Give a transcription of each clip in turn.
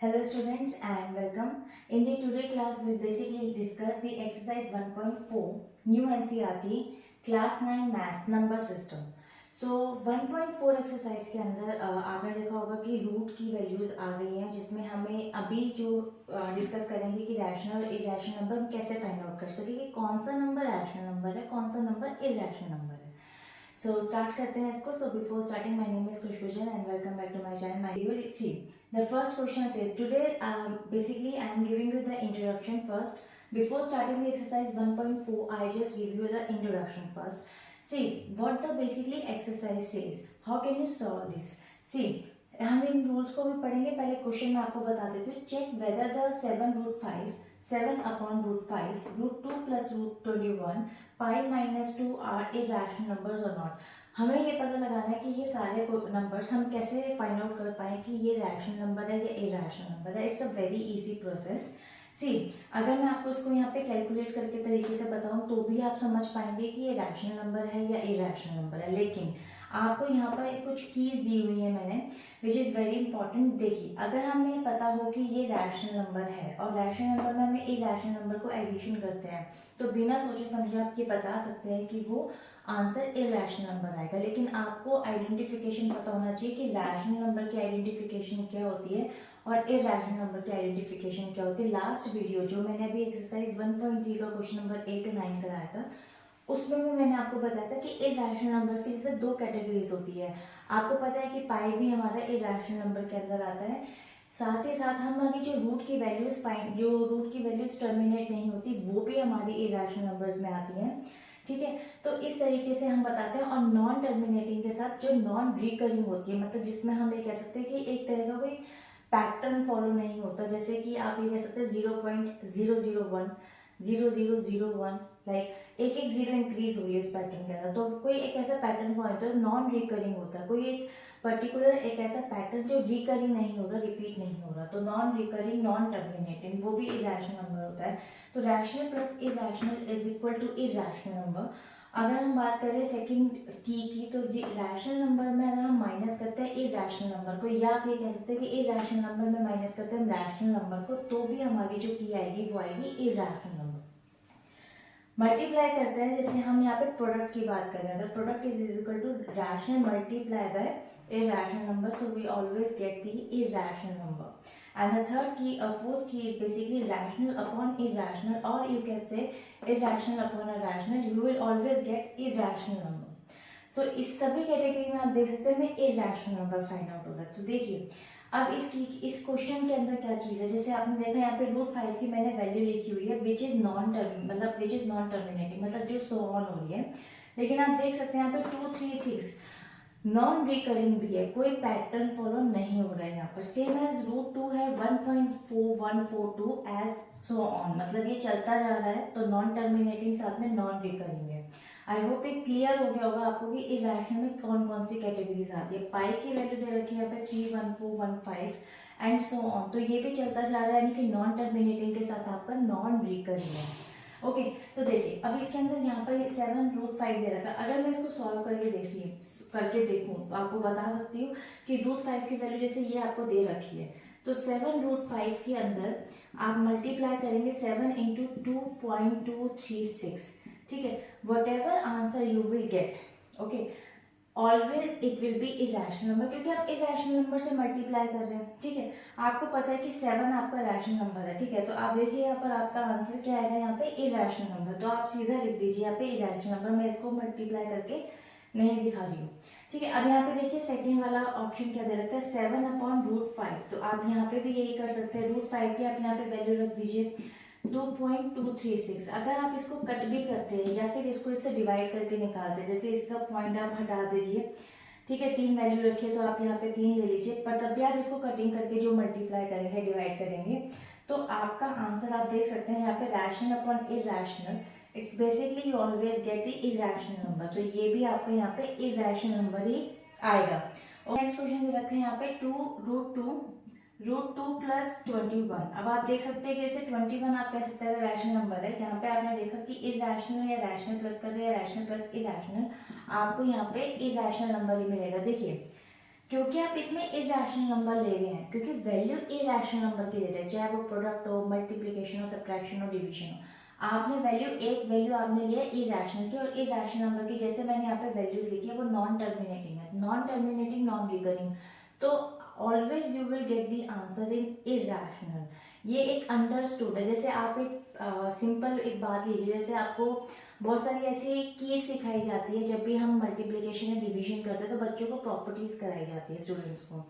Hello students and welcome. In the today class we basically discuss the exercise 1.4 new NCERT class 9 maths number system. So 1.4 exercise के अंदर आपने देखा होगा कि root की values आ गई हैं जिसमें हमें अभी जो डिस्कस करेंगे कि रैशनल और इरेशनल नंबर हम कैसे फाइंड आउट कर सकेंगे, कौन सा नंबर रैशनल नंबर है, कौन सा नंबर इरेशनल नंबर है. So start करते हैं इसको. So before starting, my name is Khushboo Jain and welcome back to my channel. My you will see the first question says today basically I am giving you the introduction first. Before starting the exercise 1.4, I just give you the introduction first. See what the basically exercise says. How can you solve this? See हम इन rules को भी पढ़ेंगे. पहले question मैं आपको बता देती हूँ. Check whether the 7√5 root 2 plus root 21 pi minus 2 are irrational numbers और नॉट. हमें ये पता लगाना है कि ये सारे नंबर्स हम कैसे फाइंड आउट कर पाए कि ये रैशनल नंबर है या इरेशनल नंबर है. It's a very easy process. See अगर मैं आपको इसको यहाँ पे कैलकुलेट करके तरीके से बताऊँ तो भी आप समझ पाएंगे कि ये रैशनल नंबर है या इरेशनल नंबर है. लेकिन आपको यहाँ पर कुछ कीज दी हुई है मैंने विच इज़ वेरी इंपॉर्टेंट. देखिए अगर हमें पता हो कि ये रैशनल नंबर है और रैशनल नंबर में हमें इरेशनल नंबर को एडिशन करते हैं तो बिना सोचे समझे आप ये बता सकते हैं कि वो आंसर इरेशनल नंबर आएगा. लेकिन आपको आइडेंटिफिकेशन पता होना चाहिए कि रैशनल नंबर की आइडेंटिफिकेशन क्या होती है और इरेशनल नंबर की आइडेंटिफिकेशन क्या होती है. लास्ट वीडियो जो मैंने अभी एक्सरसाइज 1.3 का क्वेश्चन नंबर 8 और 9 कराया था उसमें भी मैंने आपको बताया था कि इरेशनल नंबर्स की जैसे दो कैटेगरीज होती है. आपको पता है कि पाई भी हमारा इरेशनल नंबर के अंदर आता है. साथ ही साथ हमारी जो रूट की वैल्यूज टर्मिनेट नहीं होती वो भी हमारी इरेशनल नंबर्स में आती हैं. ठीक है, तो इस तरीके से हम बताते हैं. और नॉन टर्मिनेटिंग के साथ जो नॉन रिकरिंग होती है मतलब जिसमें हम ये कह सकते हैं कि एक तरह का कोई पैटर्न फॉलो नहीं होता. जैसे कि आप ये कह सकते हैं 0.001 0001 लाइक एक एक जीरो इंक्रीज हो रही है उस पैटर्न के अंदर. तो कोई एक ऐसा पैटर्न फॉलो होता है नॉन रिकरिंग होता है. कोई एक पर्टिकुलर एक ऐसा पैटर्न जो रिकरिंग नहीं हो रहा, रिपीट नहीं हो रहा, तो नॉन रिकरिंग नॉन टर्मिनेटिंग वो भी इरेशनल नंबर होता है. तो rational plus irrational is equal to irrational number. अगर हम बात करें सेकंड की तो रैशनल नंबर में अगर हम माइनस करते हैं इरेशनल नंबर को या आप ये कह सकते हैं कि इरेशनल नंबर में माइनस करते हैं रैशनल नंबर को तो भी हमारी जो की आएगी वो आएगी इरेशनल नंबर. मल्टीप्लाई करते हैं जैसे हम यहाँ पे प्रोडक्ट की बात कर रहे हैं. Product is equal to rational multiply by irrational number, so we always get the irrational number. And the third key, fourth key is basically rational upon irrational, or you can say irrational upon a rational. You will always get irrational number. So इस सभी category में आप देख सकते हैं हमें irrational number find out होगा. तो देखिए अब इस क्वेश्चन के अंदर क्या चीज़ है. जैसे आपने देखा यहाँ पे √5 की मैंने वैल्यू लिखी हुई है विच इज नॉन टर्मिनेटिंग मतलब जो सो ऑन हो रही है. लेकिन आप देख सकते हैं यहाँ पे 236 नॉन रिकरिंग भी है, कोई पैटर्न फॉलो नहीं हो रहा है यहाँ पर. सेम एज √2 है 1.4142 एज सो ऑन मतलब ये चलता जा रहा है तो नॉन टर्मिनेटिंग साथ में नॉन रिकरिंग है. आई होप ये क्लियर हो गया होगा आपको कि इरेशनल में कौन कौन सी कैटेगरीज आती है. पाई की वैल्यू दे रखी है यहाँ पे 31415 एंड सो ऑन, तो ये भी चलता जा रहा है यानी कि नॉन टर्मिनेटिंग के साथ आपका नॉन रिकरिंग है. ओके तो देखिए अब इसके अंदर यहाँ पर 7√5 दे रखा है. अगर मैं इसको सॉल्व करके देखूँ तो आपको बता सकती हूँ कि √5 की वैल्यू जैसे ये आपको दे रखी है तो 7√5 के अंदर आप मल्टीप्लाई करेंगे 7 इंटू 2.236. ठीक है, what ever answer you will gate okay always it will be irrational number क्योंकि आप इरेशनल नंबर से मल्टीप्लाई कर रहे हैं. ठीक है, आपको पता है कि 7 आपका रैशनल नंबर है. ठीक है, तो आप देखिए यहाँ पर आपका आंसर क्या आएगा यहाँ पे इरेशनल नंबर. तो आप सीधा लिख दीजिए यहाँ पे इरेशनल नंबर. मैं इसको मल्टीप्लाई करके नहीं दिखा रही हूँ. ठीक है, अब यहाँ पे देखिए सेकेंड वाला ऑप्शन क्या दे रखा है 7/√5. तो आप यहाँ पे भी यही कर सकते हैं. √5 की आप यहाँ पे वैल्यू रख दीजिए 2.236. अगर आप इसको कट भी करते हैं या फिर इसको इससे डिवाइड करके निकालते हैं जैसे इसका पॉइंट आप हटा दीजिए. ठीक है, 3 वैल्यू रखिए तो आप यहाँ पे 3 ले लीजिए. पर तब भी आप इसको कटिंग करके जो मल्टीप्लाई करेंगे डिवाइड करेंगे तो आपका आंसर आप देख सकते हैं यहाँ पे rational upon irrational. It's basically you always get the irrational number. तो ये भी आपका यहाँ पे इरेशनल नंबर ही आएगा. और नेक्स्ट क्वेश्चन दे रखे हैं यहाँ पे √2 प्लस 21. अब आप देख सकते हैं कि इसे 21 आप कह सकते हैं रैशनल नंबर है. यहाँ पे आपने देखा कि इरेशनल या रैशनल प्लस कर रहे हैं, रैशनल प्लस इरेशनल, आपको यहाँ पे इरेशनल नंबर ही मिलेगा. देखिए क्योंकि आप इसमें इरेशनल नंबर ले रहे हैं, क्योंकि वैल्यू इरेशनल नंबर की दे रहे हैं, चाहे वो प्रोडक्ट हो, मल्टीप्लिकेशन हो, सब्ट्रैक्शन हो, डिवीजन हो। आपने एक वैल्यू आपने लिया इरेशनल की, और इरेशनल नंबर की जैसे मैंने यहाँ पे वैल्यूज लिखी है वो नॉन टर्मिनेटिंग है, नॉन टर्मिनेटिंग, नॉन रिकरिंग, तो always you will get the answer in irrational. ये एक अंडरस्टूड है। जैसे आप एक सिंपल एक बात लीजिए, जैसे आपको बहुत सारी ऐसी कीज सिखाई जाती है, जब भी हम मल्टीप्लिकेशन या डिवीजन करते हैं तो बच्चों को प्रॉपर्टीज कराई जाती है, स्टूडेंट्स को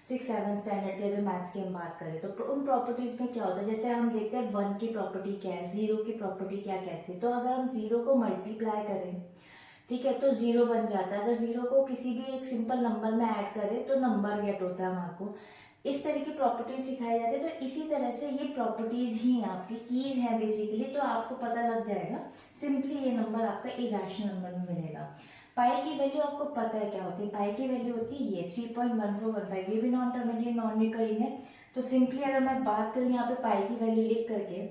6-7 स्टैंडर्ड के अगर मैथ्स की हम बात करें तो उन प्रॉपर्टीज में क्या होता है, जैसे हम देखते हैं 1 की प्रॉपर्टी क्या है, 0 की प्रॉपर्टी क्या कहती है। तो अगर हम 0 को मल्टीप्लाई करें, ठीक है, तो 0 बन जाता है। अगर 0 को किसी भी एक सिंपल नंबर में ऐड करें तो नंबर गेट होता है हमारे को। इस तरह की प्रॉपर्टीज सिखाई जाती है। तो इसी तरह से ये प्रॉपर्टीज ही आपकी कीज है बेसिकली, तो आपको पता लग जाएगा सिंपली ये नंबर आपका इरेशनल नंबर में मिलेगा। पाई की वैल्यू आपको पता है क्या होती है, पाई की वैल्यू होती है ये 3.1415, ये भी नॉन टर्मिनेटिंग, नॉन रिकरिंग है। तो सिंपली अगर मैं बात करूँ यहाँ पे पाई की वैल्यू लिख करके,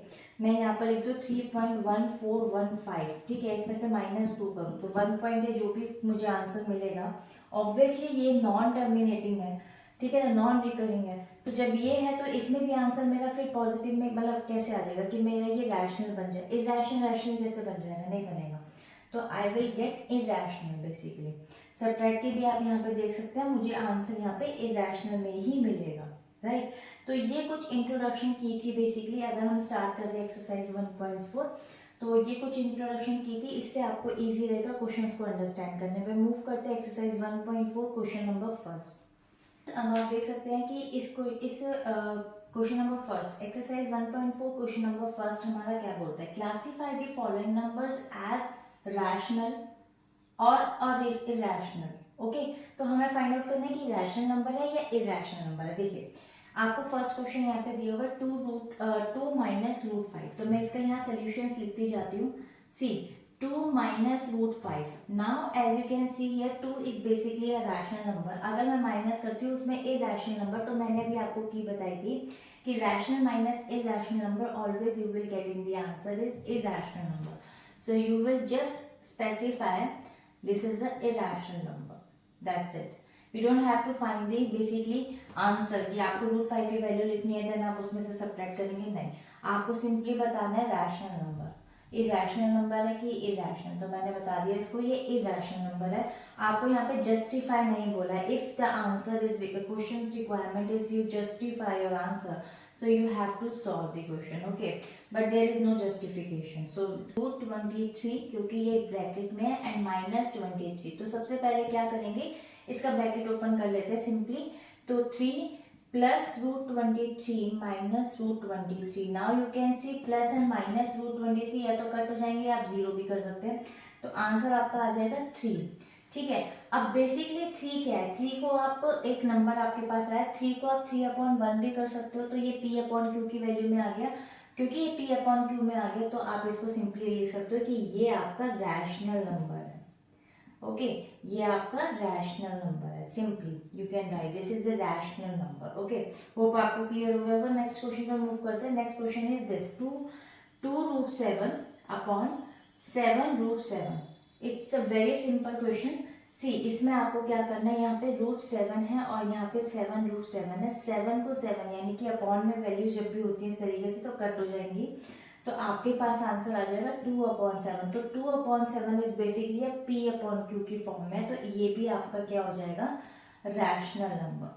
मैं यहाँ पर लिख दूँ 3.1415, ठीक है, इसमें से -2 करूँ तो 1 पॉइंट है, जो भी मुझे आंसर मिलेगा। ऑब्वियसली ये नॉन टर्मिनेटिंग है, ठीक है ना, नॉन रिकरिंग है। तो जब ये है तो इसमें भी आंसर मेरा फिर पॉजिटिव में मतलब कैसे आ जाएगा कि मेरा ये रैशनल बन जाए, इरेशनल रैशनल कैसे बन जाएगा, नहीं बनेगा। तो I will get irrational basically. Subtract की भी आप यहाँ पे देख सकते हैं, मुझे आंसर यहाँ पे इरेशनल में ही मिलेगा, राइट। तो ये कुछ इंट्रोडक्शन की थी बेसिकली। अगर हम स्टार्ट कर रहे एक्सरसाइज 1.4, तो ये कुछ इंट्रोडक्शन की थी, इससे आपको इजी रहेगा क्वेश्चंस को अंडरस्टैंड करने में। मूव करते हैं एक्सरसाइज 1.4, क्वेश्चन नंबर फर्स्ट। अब आप देख सकते हैं कि इस question number first, exercise 1.4 question number first हमारा क्या बोलता है, classify the following numbers as rational और इरेशनल। ओके, तो हमें फाइंड आउट करना है कि रैशनल नंबर है या इरेशनल नंबर है। देखिए आपको फर्स्ट क्वेश्चन यहाँ पे दिया होगा 2 माइनस रूट 5, तो मैं इसका यहाँ सोल्यूशंस लिखती जाती हूँ। C 2 minus root 5, now as you can see here 2 is basically a rational number. अगर मैं माइनस करती हूँ उसमें इरेशनल नंबर, तो मैंने भी आपको की बताई थी कि rational minus irrational number always you will get in the answer is irrational number. So you will just specify this is the irrational number, that's it। you don't have to find the basically answer कि आपको root 5 की value लिखनी है then आप उसमें से subtract करेंगे, नहीं, आपको सिंपली बताना है रैशनल नंबर, इरेशनल नंबर है कि इरेशनल। तो मैंने बता दिया इसको ये इरेशनल नंबर है। आपको यहाँ पे जस्टिफाई नहीं बोला है। If the answer is question requirement is you justify your answer, so you have to solve the question, okay, but there is no justification। so root 23 क्योंकि ये ब्रैकेट में है एंड -23, तो सबसे पहले क्या करेंगे, इसका ब्रैकेट ओपन कर लेते हैं सिंपली। तो 3 plus root 23 minus root 23, now you can see plus and minus root 23 या तो कट हो जाएंगे, आप जीरो भी कर सकते हैं, तो आंसर आपका आ जाएगा 3, ठीक है। अब बेसिकली 3 क्या है, 3 को आप एक नंबर आपके पास आया, 3 को आप 3/1 भी कर सकते हो, तो ये p/q की वैल्यू में आ गया। क्योंकि ये p/q में आ गया तो आप इसको सिंपली लिख सकते हो कि ये आपका रैशनल नंबर है। ओके, ये आपका रैशनल नंबर है, simply you can write this is the rational number. Okay, hope आपको क्लियर हो गया होगा। नेक्स्ट क्वेश्चन पर मूव करते हैं। Next question is this 2√7/7√7। It's a very simple question. See इसमें आपको क्या करना है, यहाँ पे √7 है और यहाँ पे 7√7 है। 7 को 7 यानी कि अपॉन में वैल्यू जब भी होती है इस तरीके से तो कट हो जाएंगी, तो आपके पास आंसर आ जाएगा 2/7। तो 2/7 इज बेसिकली p/q की फॉर्म में, तो ये भी आपका क्या हो जाएगा, रैशनल नंबर।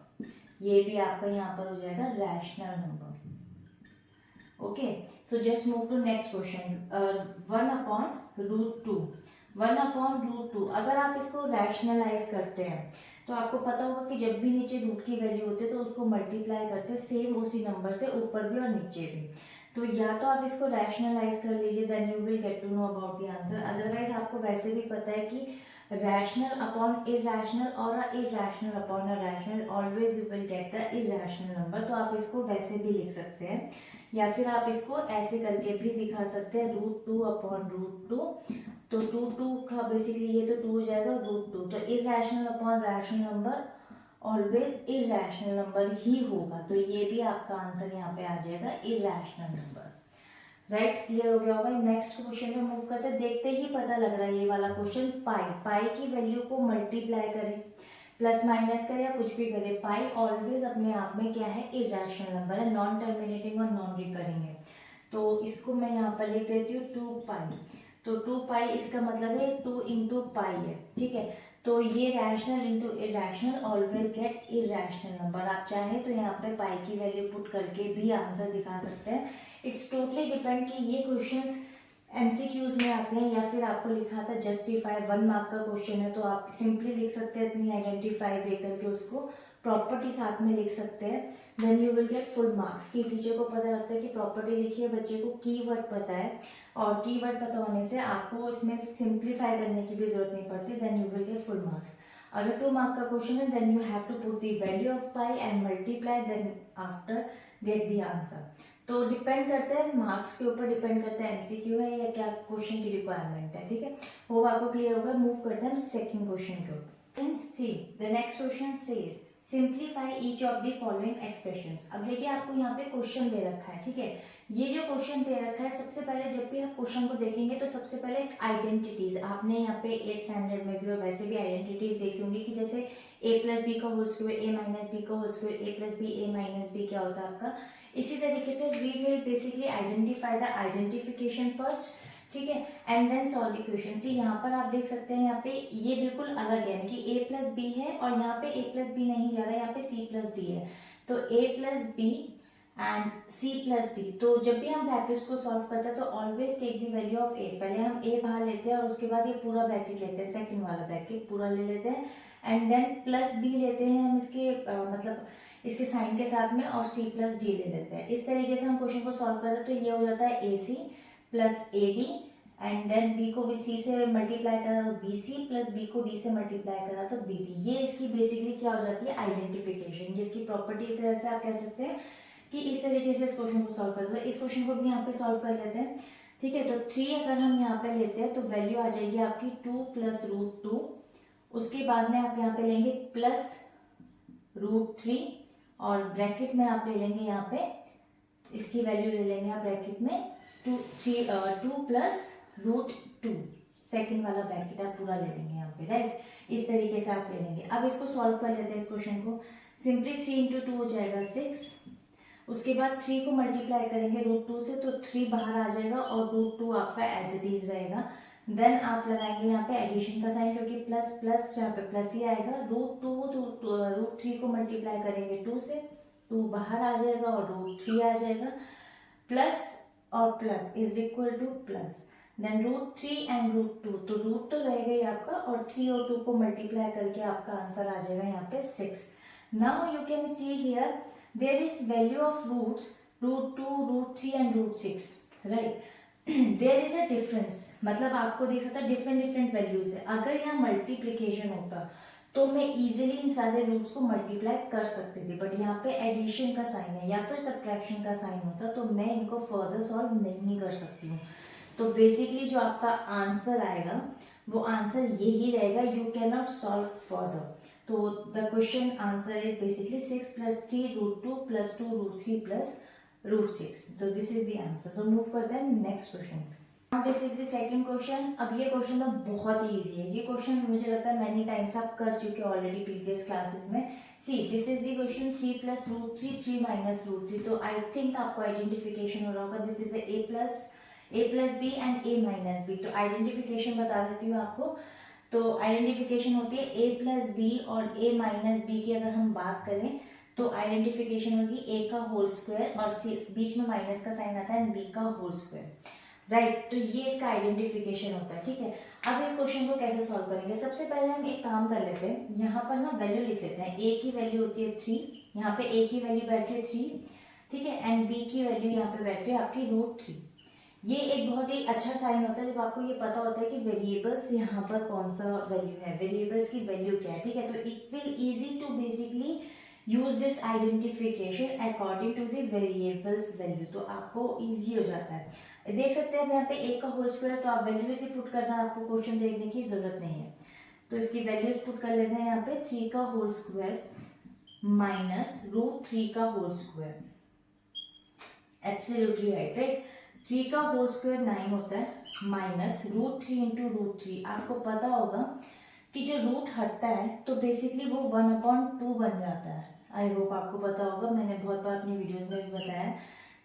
ये भी आपका यहाँ पर हो जाएगा rational number. Okay, so just move to next question. 1/√2। 1/√2 अगर आप इसको रैशनलाइज करते हैं तो आपको पता होगा कि जब भी नीचे रूट की वैल्यू होती है तो उसको मल्टीप्लाई करते हैं सेम उसी नंबर से, ऊपर भी और नीचे भी। तो या तो आप इसको रैशनलाइज कर लीजिए, then you will get to know about the answer. Otherwise आपको वैसे भी पता है कि रैशनल अपॉन इरेशनल और irrational upon rational always you will get the irrational number. तो आप इसको वैसे भी लिख सकते हैं या फिर आप इसको ऐसे करके भी दिखा सकते हैं, √2/√2। तो 2 का बेसिकली ये तो 2 हो जाएगा √2। तो irrational upon rational number always irrational number ही होगा, तो ये भी आपका आंसर यहाँ पे आ जाएगा इरेशनल नंबर। राइट, क्लियर हो गया होगा। नेक्स्ट क्वेश्चन पे मूव करते हैं। देखते ही पता लग रहा है ये वाला क्वेश्चन, पाई की वैल्यू को मल्टीप्लाई करें। प्लस माइनस करे या कुछ भी करे, पाई ऑलवेज अपने आप में क्या है, इरेशनल नंबर है, नॉन टर्मिनेटिंग और नॉन रिकरिंग है। तो इसको मैं यहाँ पर लिख देती हूँ 2 पाई। तो 2 पाई इसका मतलब है 2 इंटू पाई है, ठीक है। तो ये rational into irrational always get irrational number. आप चाहे तो यहाँ पे पाई की वैल्यू पुट करके भी आंसर दिखा सकते हैं। इट्स टोटली डिपेंड कि ये क्वेश्चंस एमसीक्यूज में आते हैं या फिर आपको लिखा था जस्टिफाई, 1 मार्क का क्वेश्चन है तो आप सिंपली लिख सकते हैं इतनी आइडेंटिफाई दे करके, उसको प्रॉपर्टी साथ में लिख सकते हैं, then you will get full marks. कि टीचर को पता लगता है कि प्रॉपर्टी लिखी है, बच्चे को कीवर्ड पता है, और कीवर्ड पता होने से आपको इसमें सिंप्लीफाई करने की भी जरूरत नहीं पड़ती, then you will get full marks. अगर 2 मार्क का क्वेश्चन है then you have to put the value of pi and multiply, then after get the answer. तो डिपेंड करता है मार्क्स के ऊपर, डिपेंड करता है एमसीक्यू है या क्या क्वेश्चन की रिक्वायरमेंट है, ठीक है। वो आपको क्लियर होगा। मूव करते हैं सेकंड क्वेश्चन के ऊपर। See the next question says simplify each of the following expressions. अब देखिए आपको यहाँ पे क्वेश्चन दे रखा है, ठीक है। ये जो क्वेश्चन दे रखा है, सबसे पहले जब भी आप क्वेश्चन को देखेंगे तो सबसे पहले एक आइडेंटिटीज, आपने यहाँ पे 8th स्टैंडर्ड में भी और वैसे भी आइडेंटिटीज देखी होंगी कि जैसे a प्लस बी का whole square, a minus B का whole square, a plus B, a minus B क्या होता है आपका। इसी तरीके से we will basically identify the identification first, ठीक है, and then solve the question. See यहाँ पर आप देख सकते हैं, यहाँ पे ये बिल्कुल अलग है, यानी कि a प्लस बी है और यहाँ पे a प्लस बी नहीं जा रहा है, यहाँ पे c प्लस डी है। तो a plus B and c plus D. तो जब भी हम ब्रैकेट्स को सॉल्व करते हैं तो always take the value of a। पहले हम a बाहर लेते हैं और उसके बाद ये पूरा ब्रैकेट लेते हैं, सेकंड वाला ब्रैकेट पूरा ले लेते हैं, एंड देन प्लस b लेते हैं हम इसके मतलब इसके साइन के साथ में, और c प्लस डी ले लेते हैं। इस तरीके से हम क्वेश्चन को सॉल्व करते हैं। तो ये हो जाता है ac plus ad, and then b को c से मल्टीप्लाई करा तो bc, प्लस b को d से मल्टीप्लाई करा तो bb। ये इसकी बेसिकली क्या हो जाती है, आइडेंटिफिकेशन। ये इसकी प्रॉपर्टी एक तरह से आप कह सकते हैं कि इस तरीके से इस क्वेश्चन को सॉल्व करते हैं। इस क्वेश्चन को भी यहाँ पे सॉल्व कर लेते हैं, ठीक है। तो 3 अगर हम यहाँ पे लेते हैं तो वैल्यू आ जाएगी आपकी 2 प्लस रूट 2। उसके बाद में आप यहाँ पे लेंगे प्लस रूट 3 और ब्रैकेट में आप ले लेंगे यहाँ पे इसकी वैल्यू ले लेंगे आप ब्रैकेट में 2 प्लस रूट 2, सेकेंड वाला ब्रैकेट आप पूरा ले लेंगे यहाँ पे, राइट। इस तरीके से आप ले लेंगे। अब इसको सॉल्व कर लेते हैं इस क्वेश्चन को। सिंपली 3 इंटू 2 हो जाएगा 6। उसके बाद 3 को मल्टीप्लाई करेंगे रूट 2 से तो 3 बाहर आ जाएगा और रूट 2 आपका एज इट इज रहेगा। देन आप लगाएंगे यहाँ पे एडिशन का साइन, क्योंकि प्लस प्लस यहाँ पे प्लस ही आएगा। रूट 2 तो रूट 3 को मल्टीप्लाई करेंगे 2 से, 2 बाहर आ जाएगा और रूट 3 आ जाएगा। प्लस और plus is equal to plus, then root 3 and root 2, तो रूट तो रहेगा ही आपका, और 3 और 2 को मल्टीप्लाई करके आपका आंसर आ जाएगा यहाँ पे 6। Now you can see here there is value of roots root 2, root 3 and root 6, right? there is a difference, मतलब आपको देख सकता है डिफरेंट वैल्यूज है। अगर यहाँ मल्टीप्लिकेशन होता तो मैं इजीली इन सारे रूट्स को मल्टीप्लाई कर सकती थी, बट यहाँ पे एडिशन का साइन है या फिर सब्ट्रैक्शन का साइन होता तो मैं इनको फर्दर सॉल्व नहीं कर सकती हूँ। तो बेसिकली जो आपका आंसर आएगा वो आंसर यही रहेगा, you can not solve further. तो the question answer is basically 6 plus 3 root 2 plus 2 root 3 plus root 6। तो this is the answer. So move करते हैं next question. This is the second question. अब ये क्वेश्चन तो बहुत ही इजी है। ये क्वेश्चन मुझे लगता है मैनी टाइम्स आप कर चुके हो ऑलरेडी प्रीवियस क्लासेस में। See this is the question 3 plus root 3 3 minus root 3। तो आई थिंक आपको आइडेंटिफिकेशन हो रहा होगा। This is a plus B and a minus B. तो आइडेंटिफिकेशन बता देती हूँ आपको। तो आइडेंटिफिकेशन होती है ए प्लस बी और ए माइनस बी की। अगर हम बात करें तो आइडेंटिफिकेशन होगी ए का होल स्क्वायर और बीच में माइनस का साइन आता है एंड बी का होल स्क्वायर, राइट। तो ये इसका आइडेंटिफिकेशन होता है, ठीक है। अब इस क्वेश्चन को कैसे सॉल्व करेंगे, सबसे पहले हम एक काम कर लेते हैं, यहाँ पर ना वैल्यू लिख लेते हैं। ए की वैल्यू होती है 3, यहाँ पे ए की वैल्यू बैठ रही है 3, ठीक है, एंड बी की वैल्यू यहाँ पे बैठ रही है आपकी रूट 3। ये एक बहुत ही अच्छा साइन होता है जब आपको ये पता होता है कि वेरिएबल्स यहाँ पर कौन सा वैल्यू है, वेरिएबल्स की वैल्यू क्या है, ठीक है। तो it will easy to basically use this identification according to the variables value. तो आपको इजी हो जाता है। देख सकते हैं यहाँ पे ए का होल स्क्वायर, तो आप वैल्यू से पुट करना, आपको क्वेश्चन देखने की जरूरत नहीं है। तो इसकी वैल्यूज पुट कर लेते हैं यहाँ पे 3 का होल स्क्वायर माइनस रूट 3 का whole square. Absolutely right, right. 3 का होल स्क्वायर 9 होता है माइनस रूट 3 इंटू रूट 3। आपको पता होगा कि जो रूट हटता है तो बेसिकली वो 1/2 बन जाता है। आई होप आपको पता होगा, मैंने बहुत बार अपनी वीडियोस में भी बताया।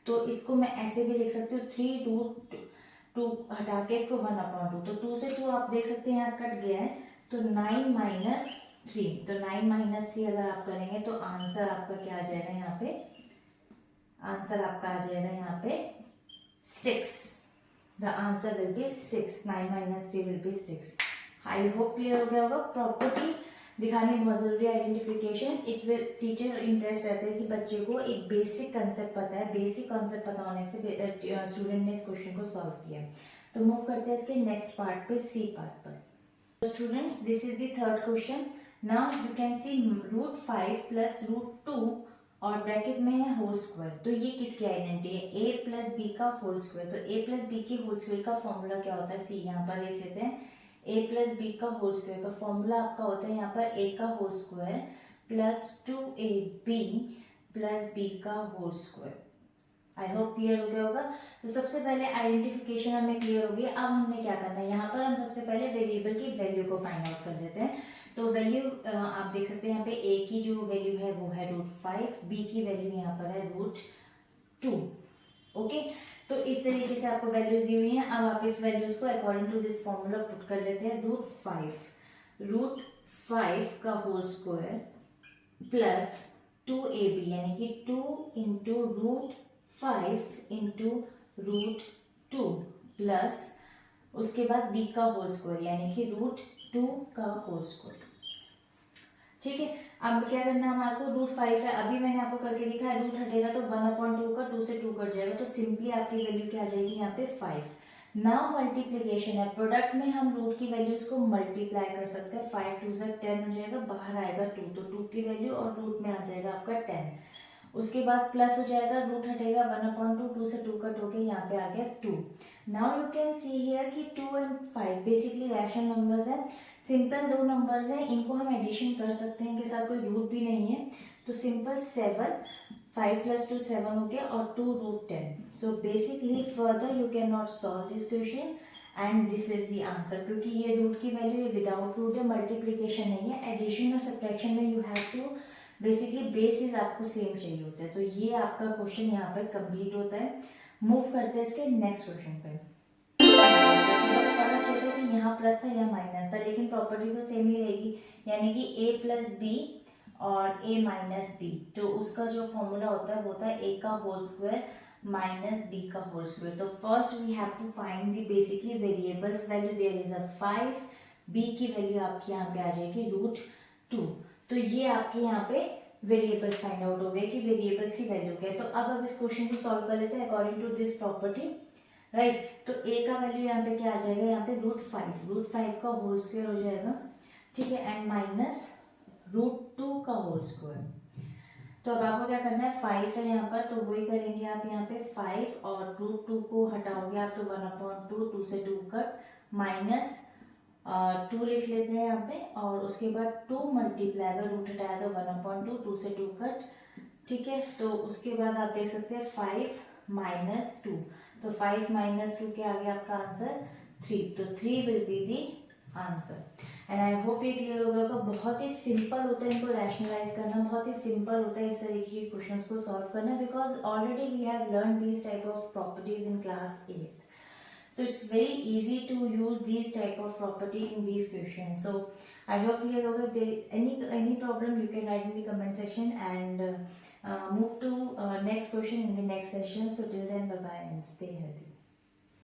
तो इसको मैं ऐसे भी लिख सकती हूँ 3√2 हटा के इसको 1/2, तो 2 से 2 आप देख सकते हैं यहाँ कट गया है, तो 9 - 3, तो 9 - 3 अगर आप करेंगे तो आंसर आपका क्या आ जाएगा यहाँ पे, आंसर आपका आ जाएगा यहाँ पे 6। The answer will be 6, 9 - 3 will be 6। I hope clear हो गया होगा। प्रॉपर्टी दिखानी बहुत जरूरी है, identification. It will teacher interest रहता है कि बच्चे को एक बेसिक कंसेप्ट पता है, बेसिक कंसेप्ट पता होने से स्टूडेंट ने इस क्वेश्चन को सॉल्व किया। तो मूव करते हैं इसके नेक्स्ट पार्ट पे, सी पार्ट पर। Students, this is the third question. Now you can सी √5 + √2 और ब्रैकेट में है होल स्क्वायर। तो ये किसकी आइडेंटिटी है, a + b का होल स्क्वायर। तो a + b के होल स्क्वायर का फॉर्मूला क्या होता है, सी यहाँ पर देख लेते हैं। a + b का होल स्क्वायर का फॉर्मूला आपका होता है यहाँ पर a का whole square plus 2ab + b का whole square. I hope clear हो गया होगा। तो सबसे पहले आइडेंटिफिकेशन हमें क्लियर हो गई। अब हमने क्या करना है, यहाँ पर हम सबसे पहले वेरिएबल की वैल्यू को फाइंड आउट कर देते हैं। तो वैल्यू आप देख सकते हैं यहाँ पे a की जो वैल्यू है वो है √5, b की वैल्यू यहाँ पर है √2। ओके, तो इस तरीके से आपको वैल्यूज दी हुई हैं। अब आप इस वैल्यूज को according to this formula put कर लेते हैं। √5 का होल स्क्वायर प्लस 2ab यानी कि 2 × √5 × √2 प्लस उसके बाद b का होल स्क्वायर यानी कि √2 का होल स्क्वायर। ठीक है, अब क्या करना है हमारे को, √5 है, अभी मैंने आपको करके दिखा है, रूट हटेगा तो 1/2 का 2 से 2 कट जाएगा, तो सिंपली आपकी वैल्यू क्या आ जाएगी यहाँ पे 5। नाउ मल्टीप्लीकेशन है, प्रोडक्ट में हम रूट की वैल्यूज को मल्टीप्लाई कर सकते हैं। 5 × 2 = 10 हो जाएगा, बाहर आएगा 2, तो 2 की वैल्यू और रूट में आ जाएगा आपका 10। उसके बाद प्लस हो जाएगा, रूट हटेगा 1/2, 2 से 2 कट होके यहाँ पे आ गया 2। Now you can see here कि 2 और 5 बेसिकली रैशनल नंबर्स है, सिंपल दो नंबर्स हैं, इनको हम एडिशन कर सकते हैं, इनके साथ कोई रूट भी नहीं है। तो सिंपल 7, 5 + 2 7 हो गया और 2 √10। So basically further you can not solve this question and this is the answer, क्योंकि ये रूट की वैल्यू ये विदाउट रूट है, मल्टीप्लीकेशन नहीं है। एडिशन और सब्ट्रैक्शन में you have to basically basis आपको सेम चाहिए होता है। तो ये आपका क्वेश्चन यहाँ पर कंप्लीट होता है। मूव करते हैं इसके नेक्स्ट क्वेश्चन पे। फर्क ये था कि यहाँ प्लस था यहाँ माइनस था, लेकिन प्रॉपर्टी तो सेम ही रहेगी, यानी कि a + b और a - b। तो उसका जो फॉर्मूला होता है वो होता है a का होल स्क्वायर माइनस b का होल स्क्वायर। तो first we have to find the basically variables value. There is a 5, b की वैल्यू आपकी यहाँ पे आ जाएगी √2। तो ये आपके यहाँ पे वेरिएबल्स फाइंड आउट हो गए कि वेरिएबल्स की वैल्यू क्या है। तो अब इस क्वेश्चन को सॉल्व कर लेते हैं according to this property, right. तो a का वैल्यू यहाँ पे क्या आ जाएगा, यहाँ पे √5 का होल स्क्वायर हो जाएगा, ठीक है, एंड माइनस √2 का होल स्क्वायर। तो अब आपको क्या करना है, 5 है यहाँ पर, तो वही करेंगे आप यहाँ पे 5 और √2 को हटाओगे आप तो 1/2, 2 से 2 कट, माइनस 2 लिख लेते हैं यहाँ पे, और उसके बाद 2 मल्टीप्लाई बाय रूट हटाया तो 1/2, 2 से 2 कट, ठीक है। तो उसके बाद आप देख सकते हैं 5 - 2, तो 5 - 2 क्या आ गया आपका आंसर 3। तो 3 will be the answer. And I hope ये क्लियर हो गया होगा। बहुत ही सिंपल होता है इनको रैशनलाइज करना, बहुत ही सिंपल होता है इस तरीके के क्वेश्चंस को सॉल्व करना, because already we have learn these type of properties in class 8. So it's very easy to use these type of property in these questions. So I hope clear hoga. If there is any problem, you can write in the comment section and move to next question in the next session. So till then, bye bye and stay healthy.